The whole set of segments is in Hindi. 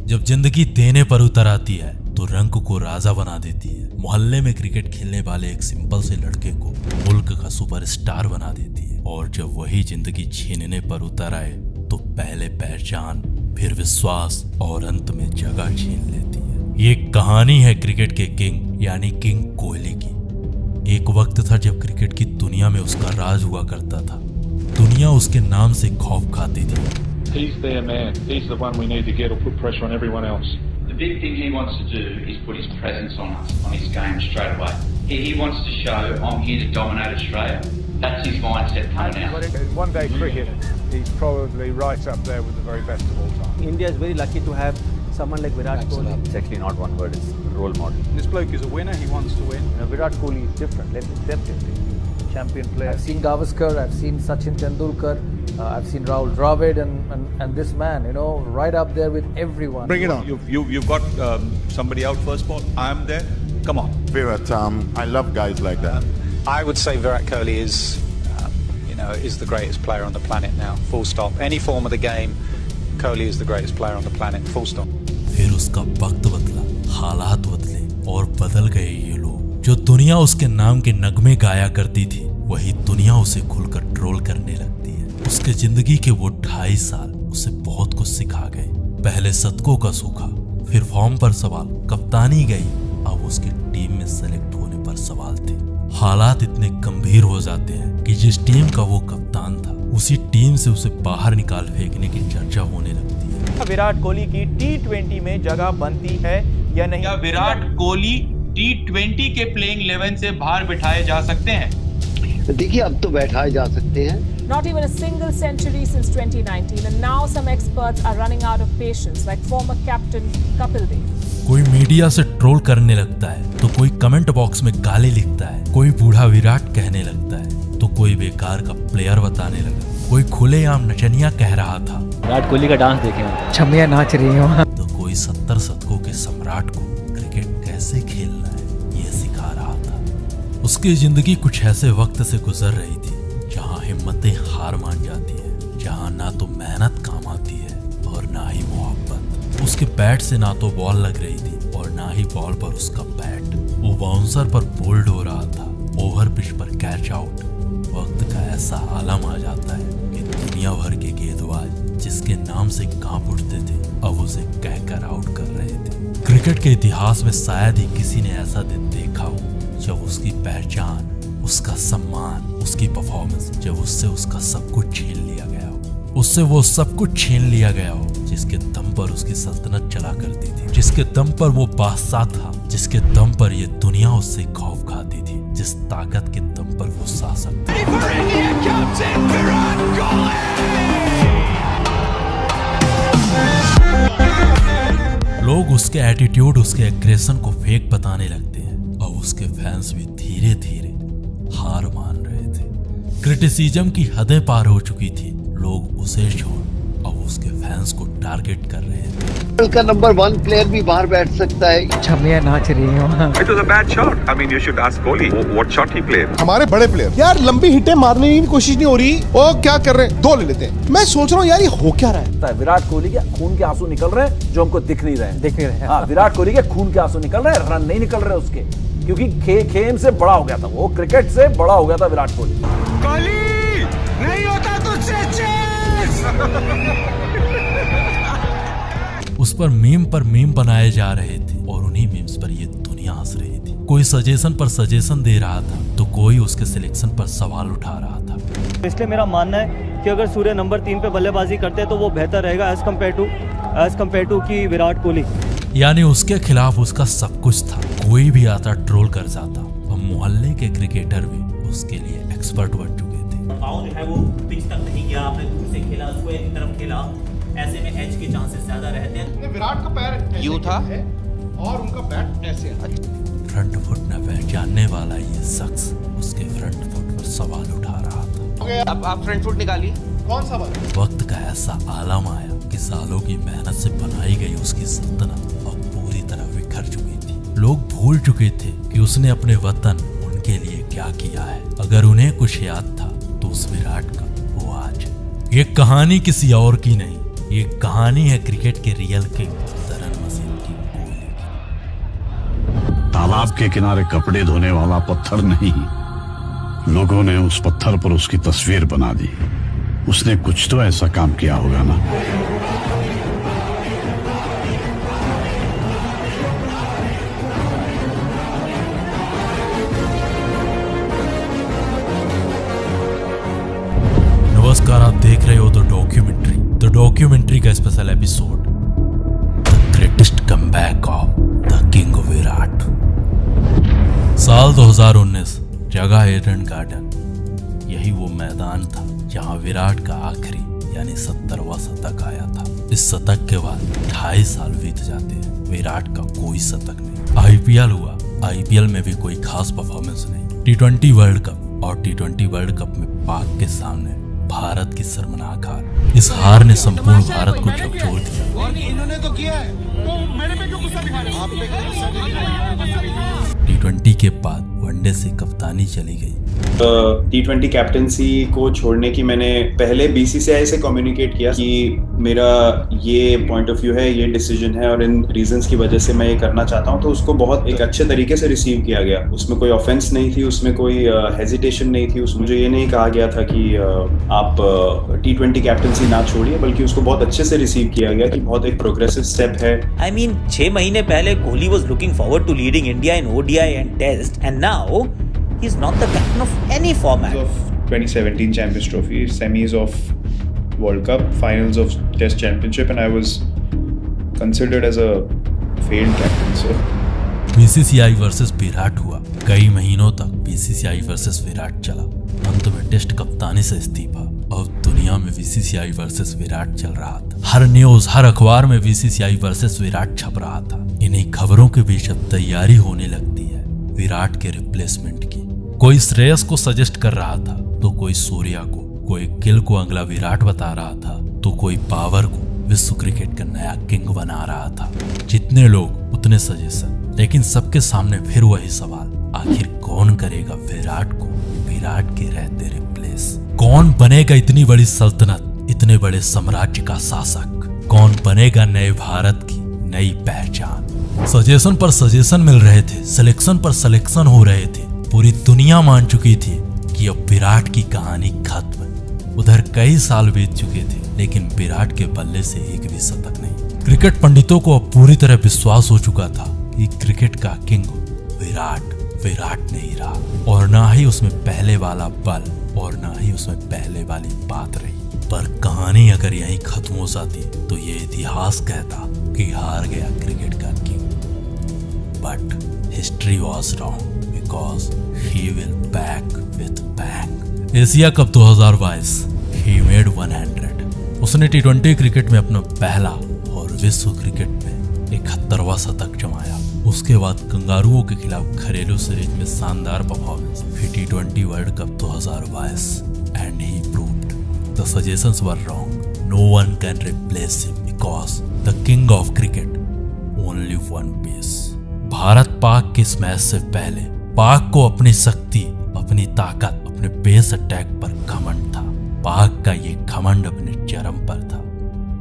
जब जिंदगी देने पर उतर आती है तो रंग को राजा बना देती है। मोहल्ले में क्रिकेट खेलने वाले एक सिंपल से लड़के को मुल्क का सुपरस्टार बना देती है। और जब वही जिंदगी छीनने पर उतर आए तो पहले पहचान, फिर विश्वास और अंत में जगह छीन लेती है। ये कहानी है क्रिकेट के किंग यानी किंग कोहली की। एक वक्त था जब क्रिकेट की दुनिया में उसका राज हुआ करता था। दुनिया उसके नाम से खौफ खाती थी। He's their man. He's the one we need to get or put pressure on everyone else. The big thing he wants to do is put his presence on us, on his game straight away. He wants to show, I'm here to dominate Australia. That's his mindset coming out. In one-day cricket, he's probably right up there with the very best of all time. India is very lucky to have someone like Virat Kohli. It's actually not one word, it's role model. This bloke is a winner, he wants to win. Virat Kohli is different, let's accept it. Champion player. I've seen Gavaskar, I've seen Sachin Tendulkar, I've seen Rahul Dravid and this man, you know, right up there with everyone. Bring it on. You've got somebody out first ball. I'm there. Come on. Virat, I love guys like that. I would say Virat Kohli is the greatest player on the planet now. Full stop. Any form of the game, Kohli is the greatest player on the planet. Full stop. फिर उसका वक्त बदला, हालात बदले और बदल गए ये लोग। जो दुनिया उसके नाम के नगमे गाया करती थी वही दुनिया उसे खुलकर ट्रोल करने लगती है। उसके जिंदगी के वो 2.5 साल उसे बहुत कुछ सिखा गए। पहले शतकों का सूखा, फिर फॉर्म पर सवाल, कप्तानी गई, अब उसकी टीम में सेलेक्ट होने पर सवाल थे। हालात इतने गंभीर हो जाते हैं कि जिस टीम का वो कप्तान था उसी टीम से उसे बाहर निकाल फेंकने की चर्चा होने लगती है। विराट कोहली की T20 में जगह बनती है या नहीं? क्या विराट कोहली T20 के प्लेइंग 11 से बाहर बिठाए जा सकते हैं? देखिए अब तो बैठाए जा सकते हैं। Not even a single century since 2019 and now some experts are running out of patience like former captain Kapil Dev. कोई मीडिया से ट्रोल करने लगता है तो कोई कमेंट बॉक्स में गाली लिखता है, कोई बूढ़ा विराट कहने लगता है तो कोई बेकार का प्लेयर बताने लगा, कोई खुलेआम नचनिया कह रहा था। विराट कोहली का डांस देखें, छमिया नाच रही हो। तो कोई 70 शतकों के सम्राट को क्रिकेट कैसे खेलना है ये सिखा रहा था। उसकी जिंदगी कुछ ऐसे वक्त से गुजर रही थी जहां हिम्मतें हार मान जाती है, जहां ना तो मेहनत काम आती है और ना ही मोहब्बत। उसके बैट से ना तो बॉल लग रही थी और ना ही बॉल पर उसका बैट। वो बाउंसर पर बोल्ड हो रहा था, ओवर पिच पर कैच आउट। वक्त का ऐसा आलम आ जाता है कि दुनिया भर के गेंदबाज जिसके नाम से कांप उठते थे अब उसे कहकर आउट कर रहे थे। क्रिकेट के इतिहास में शायद ही किसी ने ऐसा दिन देखा हो जब उसकी पहचान, उसका सम्मान, उसकी परफॉर्मेंस, जब उससे उसका सब कुछ छीन लिया गया हो। उससे वो सब कुछ छीन लिया गया हो जिसके दम पर उसकी सल्तनत चला करती थी, जिसके दम पर वो बादशाह था, जिसके दम पर ये दुनिया उससे खौफ खाती थी, जिस ताकत के दम पर वो शासक था। लोग उसके एटीट्यूड, उसके एग्रेशन को फेक बताने लगते हैं। अब उसके फैंस भी धीरे धीरे हार मान रहे थे। क्रिटिसिज्म की हदें पार हो चुकी थी। लोग उसे छोड़ अब उसके फैंस को टारगेट कर रहे थे। का नंबर 1 प्लेयर भी बाहर बैठ सकता है। छमिया नाच रही हो। It was a bad shot. I mean, you should ask Kohli what shot he played. हमारे बड़े प्लेयर यार लंबी हिटें मारने की कोशिश नहीं हो रही। वो क्या कर रहे हैं? 2 ले लेते हैं। मैं सोच रहा हूँ यार ये हो क्या रहा है? विराट कोहली के खून के आंसू निकल रहे हैं जो हमको दिख नहीं रहे। हाँ, विराट कोहली के खून के आंसू निकल रहे हैं, रन नहीं निकल रहे उसके, क्योंकि खेम से बड़ा हो गया था वो, क्रिकेट से बड़ा हो गया था विराट कोहली। कोहली नहीं होता तुझसे उस पर मीम बनाए जा रहे थे और उन्हीं मीम्स पर ये दुनिया हंस रही थी। कोई सजेशन पर सजेशन दे रहा था तो कोई उसके सिलेक्शन पर सवाल उठा रहा था। इसलिए मेरा मानना है कि अगर सूर्य नंबर 3 पे बल्लेबाजी करते तो वो बेहतर रहेगा एज कम्पेयर टू की विराट कोहली। यानी उसके खिलाफ उसका सब कुछ था, कोई भी आता ट्रोल कर जाता। अब मोहल्ले के क्रिकेटर भी उसके लिए एक्सपर्ट बन चुके थे। पाँव जो है वो पिच तक नहीं गया, आपने दूर से खेला, स्क्वायर की तरफ खेला, ऐसे में एज के चांसेस ज्यादा रहते हैं। विराट का पैर यूं था और उनका बैट ऐसे है। फ्रंट फुट न पहचानने वाला ये शख्स उसके फ्रंट फुट पर सवाल उठा रहा था। अब आप फ्रंट फुट निकालिए। कौन सा बात? वक्त का ऐसा आलम आया कि सालों की मेहनत से बनाई गई उसकी सल्तनत अब पूरी तरह बिखर चुकी थी। लोग भूल चुके थे कि उसने अपने वतन, उनके लिए क्या किया है। अगर उन्हें कुछ याद था तो उस विराट का वो आज। ये कहानी किसी और की नहीं, ये कहानी है क्रिकेट के रियल किंग द तालाब के किनारे कपड़े धोने वाला पत्थर नहीं, लोगों ने उस पत्थर पर उसकी तस्वीर बना दी। उसने कुछ तो ऐसा काम किया होगा ना। नमस्कार, आप देख रहे हो द डॉक्यूमेंट्री का special episode, the greatest comeback of the king Virat. साल 2019, जगह ईडन गार्डन। यही वो मैदान था जहां विराट का आखिरी यानी 70वां शतक आया था। इस शतक के बाद 2.5 साल बीत जाते हैं, विराट का कोई शतक नहीं। आईपीएल हुआ, आईपीएल में भी कोई खास परफॉर्मेंस नहीं। T20 वर्ल्ड कप और T20 वर्ल्ड कप में पाक के सामने भारत की शर्मनाक हार। इस हार ने संपूर्ण भारत को झकझोर दिया। इन्होंने तो किया है, तो मेरे पे क्यों गुस्सा दिखा रहे हो? आप पे क्यों गुस्सा दिखा रहे हो? T20 के बाद वनडे से कप्तानी चली गई। T20 कैप्टनसी को छोड़ने की मैंने पहले BCCI से कम्युनिकेट किया कि मेरा ये पॉइंट ऑफ व्यू है, ये डिसीजन है और इन रीजंस की वजह से मैं ये करना चाहता हूँ। तो उसको बहुत एक अच्छे तरीके से रिसीव किया गया। उसमें कोई ऑफेंस नहीं थी, उसमें कोई हेजिटेशन नहीं थी। उसमें मुझे ये नहीं कहा गया था कि आप T20 कैप्टनसी ना छोड़िए, बल्कि उसको बहुत अच्छे से रिसीव किया गया कि बहुत एक प्रोग्रेसिव स्टेप है। I mean, 6 महीने पहले Kohli was looking forward to leading India in ODI and Test, and now he's not the captain of any format. Of 2017 Champions Trophy, semis of World Cup, finals of Test Championship, and I was considered as a failed captain. So BCCI versus Virat हुआ। कई महीनों तक BCCI वर्सेस विराट चला। अंत में टेस्ट कप्तानी से इस्तीफा। अब दुनिया में BCCI वर्सेस विराट चल रहा था। हर न्यूज, हर अखबार में BCCI वर्सेस विराट छप रहा था। इन्हीं खबरों के बीच अब तैयारी होने लगती है विराट के रिप्लेसमेंट की। कोई श्रेयस को सजेस्ट कर रहा था, तो कोई सूर्या को, कोई गिल को अगला विराट बता रहा था, तो कोई पावर को विश्व क्रिकेट का नया किंग बना रहा था। जितने लोग उतने सजेशन, लेकिन सबके सामने फिर वही सवाल, आखिर कौन करेगा विराट को विराट के रहते रिप्लेस? कौन बनेगा इतनी बड़ी सल्तनत, इतने बड़े साम्राज्य का शासक? कौन बनेगा नए भारत की नई पहचान? सजेशन पर सजेशन मिल रहे थे, सिलेक्शन पर सिलेक्शन हो रहे थे। पूरी दुनिया मान चुकी थी कि अब विराट की कहानी खत्म। उधर कई साल बीत चुके थे, लेकिन विराट के बल्ले से एक भी शतक नहीं। क्रिकेट पंडितों को अब पूरी तरह विश्वास हो चुका था कि क्रिकेट का किंग विराट नहीं रहा, और ना ही उसमें पहले वाला बल और ना ही उसमें पहले वाली बात रही। पर कहानी अगर यहीं खत्म हो जाती तो ये इतिहास कहता कि हार गया क्रिकेट का king. But history was wrong, because he will back with bang. Asia cup 2022, he made 100. उसने T20 क्रिकेट में अपना पहला और विश्व क्रिकेट में 71वां शतक जमाया। उसके बाद कंगारुओं के खिलाफ घरेलू सीरीज में शानदार परफॉर्मेंस, फिर T20 world cup 2022, and he proved the suggestions were wrong. No one can replace him because the king of cricket, only one piece. Bharat Pak के इस मैच से पहले पाक को अपनी शक्ति, अपनी ताकत, अपने पेस अटैक पर घमंड था। पाक का ये घमंड अपने चरम पर था।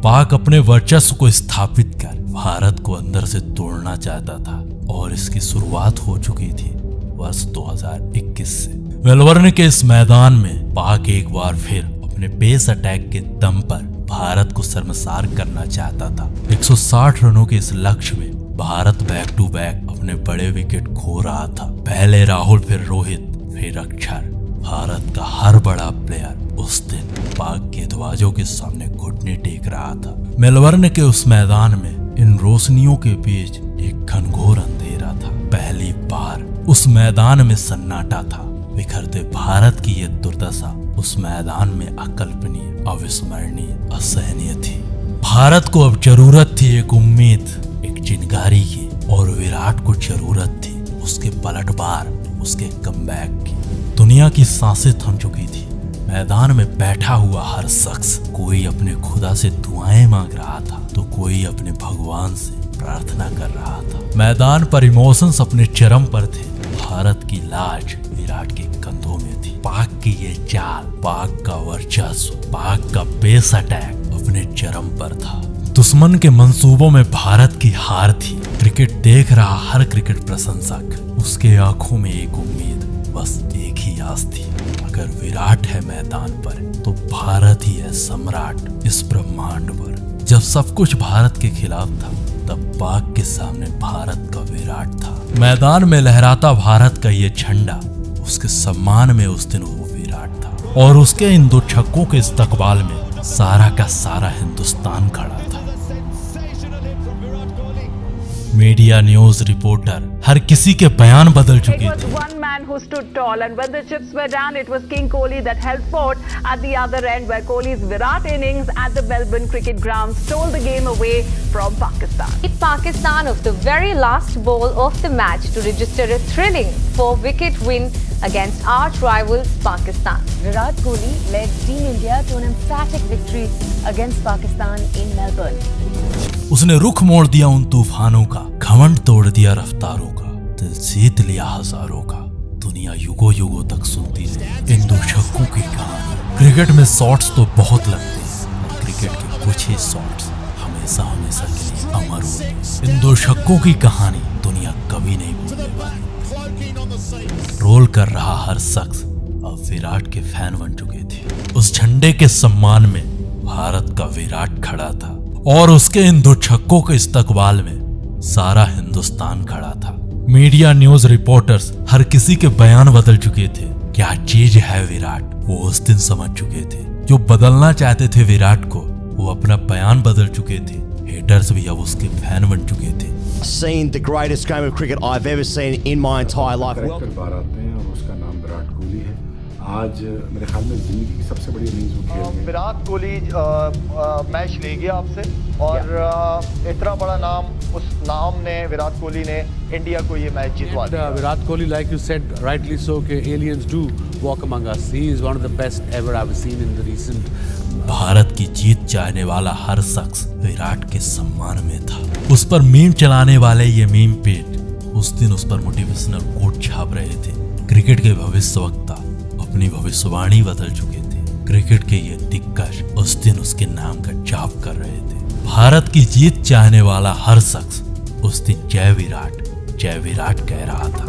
पाक अपने वर्चस्व को स्थापित कर भारत को अंदर से तोड़ना चाहता था, और इसकी शुरुआत हो चुकी थी वर्ष 2021 से। मेलबर्न के इस मैदान में पाक एक बार फिर अपने पेस अटैक के दम पर भारत को शर्मसार करना चाहता था। 160 रनों के इस लक्ष्य में भारत बैक टू बैक अपने बड़े विकेट खो रहा था। पहले राहुल, फिर रोहित, फिर अक्षर। भारत का हर बड़ा प्लेयर उस दिन पाक के दरवाजों के सामने घुटने टेक रहा था। मेलबर्न के उस मैदान में इन रोशनियों के बीच एक घनघोर अंधेरा था। पहली बार उस मैदान में सन्नाटा था। बिखरते भारत की ये दुर्दशा उस मैदान में अकल्पनीय, अविस्मरणीय, असहनीय थी। भारत को अब जरूरत थी एक उम्मीद, एक चिंगारी की, और विराट को जरूरत थी उसके पलटवार, उसके कमबैक की। दुनिया की सांसें थम चुकी थी। मैदान में बैठा हुआ हर शख्स, कोई अपने खुदा से दुआएं मांग रहा था, तो कोई अपने भगवान से प्रार्थना कर रहा था। मैदान पर इमोशंस अपने चरम पर थे। भारत की लाज विराट के कंधों में थी। पाक की ये चाल, पाक का वर्चस्व, पाक का पेस अटैक अपने चरम पर था। दुश्मन के मंसूबों में भारत की हार थी। क्रिकेट देख रहा हर क्रिकेट प्रशंसक, उसके आंखों में एक उम्मीद, बस एक ही आस थी, अगर विराट है मैदान पर तो भारत ही है सम्राट इस ब्रह्मांड पर। जब सब कुछ भारत के खिलाफ था तब पाक के सामने भारत का विराट था। मैदान में लहराता भारत का ये झंडा, उसके सम्मान में उस दिन वो विराट था। और उसके इन 2 छक्कों के इस्तकबाल में सारा का सारा हिंदुस्तान खड़ा था। मीडिया न्यूज रिपोर्टर हर किसी के बयान बदल चुके थे। One man who stood tall, and when the chips were down, it was King Kohli that held fort at the other end, where Kohli's Virat innings at the Melbourne Cricket Ground stole the game away from Pakistan. Pakistan of the very last ball of the match to register a thrilling 4-wicket win against arch rivals Pakistan. Virat Kohli led Team India to an emphatic victory against Pakistan in Melbourne. उसने रुख मोड़ दिया उन तूफानों का, घमंड तोड़ दिया रफ्तारों का, दिल जीत लिया हजारों का। दुनिया युगों युगों तक सुनती रही इन 2 छक्कों की कहानी। क्रिकेट में शॉट्स तो बहुत लगते हैं, क्रिकेट के कुछ ही शॉट्स हमेशा हमेशा के लिए अमर होते हैं। इन 2 छक्कों की कहानी दुनिया कभी नहीं भूलने वाली। रोल कर रहा हर शख्स अब विराट के फैन बन चुके थे। उस झंडे के सम्मान में भारत का विराट खड़ा था और उसके इन 2 छक्कों के इस्तकबाल में सारा हिंदुस्तान खड़ा था। मीडिया न्यूज रिपोर्टर्स हर किसी के बयान बदल चुके थे। क्या चीज है विराट, वो उस दिन समझ चुके थे। जो बदलना चाहते थे विराट को, वो अपना बयान बदल चुके थे। हेटर्स भी अब उसके फैन बन चुके थे। Seen the greatest game of cricket I've ever seen in my entire life. Bharat में और उसका नाम विराट कोहली है। आज मेरे ख्याल में जिंदगी की सबसे बड़ी इनिंग्स वो खेल रहे हैं। विराट कोहली मैच ले गया आपसे और इतना बड़ा नाम, उस नाम ने, विराट कोहली ने इंडिया को ये मैच जितवा दिया। Virat Kohli, like you said rightly so, कि aliens do walk among us. He is one of the best ever I've seen in the recent. Bharat की जीत चाहने वाला हर शख्स विराट के सम्मान में था। उस पर मीम चलाने वाले ये मीम पेज उस दिन उस पर मोटिवेशनल कोट छाप रहे थे। क्रिकेट के भविष्यवक्ता अपनी भविष्यवाणी बदल चुके थे। क्रिकेट के ये दिग्गज उस दिन उसके नाम का जाप कर रहे थे। भारत की जीत चाहने वाला हर शख्स उस दिन जय विराट कह रहा था।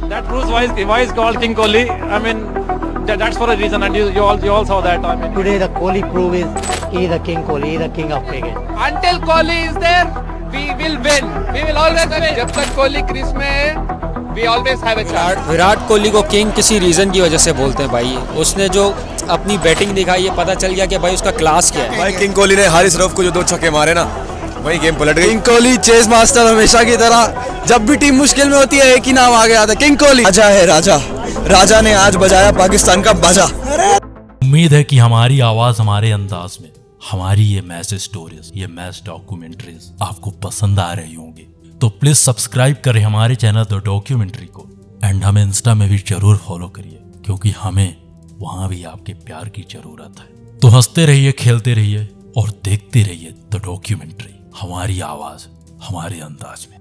That proves why is called King Kohli. I mean, that's for a reason, and you all saw that. I mean, today the Kohli prove is he the King Kohli, he the king of cricket. Until Kohli is there, we will win. We will always win. जब तक कोहली क्रीज में है, we always have a chance. Virat Kohli को किंग किसी रीजन की वजह से बोलते हैं भाई। उसने जो अपनी बैटिंग दिखाई है, पता चल गया कि भाई उसका क्लास क्या है। भाई किंग कोहली ने हारिस रऊफ को जो 2 छक्के मारे ना, वही गेम पलट गई। किंग कोहली चेस मास्टर हमेशा की तरह, जब भी टीम मुश्किल में होती है एक ही नाम आगे आता है, किंग कोहली। राजा है राजा ने आज बजाया पाकिस्तान का बाजा। उम्मीद है कि हमारी आवाज हमारे अंदाज में हमारी ये मैच स्टोरीज, ये मैच डॉक्यूमेंट्रीज आपको पसंद आ रही होंगी। तो प्लीज सब्सक्राइब करें हमारे चैनल द डॉक्यूमेंट्री को, एंड हमें इंस्टा में भी जरूर फॉलो करिए, क्योंकि हमें वहां भी आपके प्यार की जरूरत है। तो हंसते रहिए, खेलते रहिए और देखते रहिए द डॉक्यूमेंट्री, हमारी आवाज हमारे अंदाज में।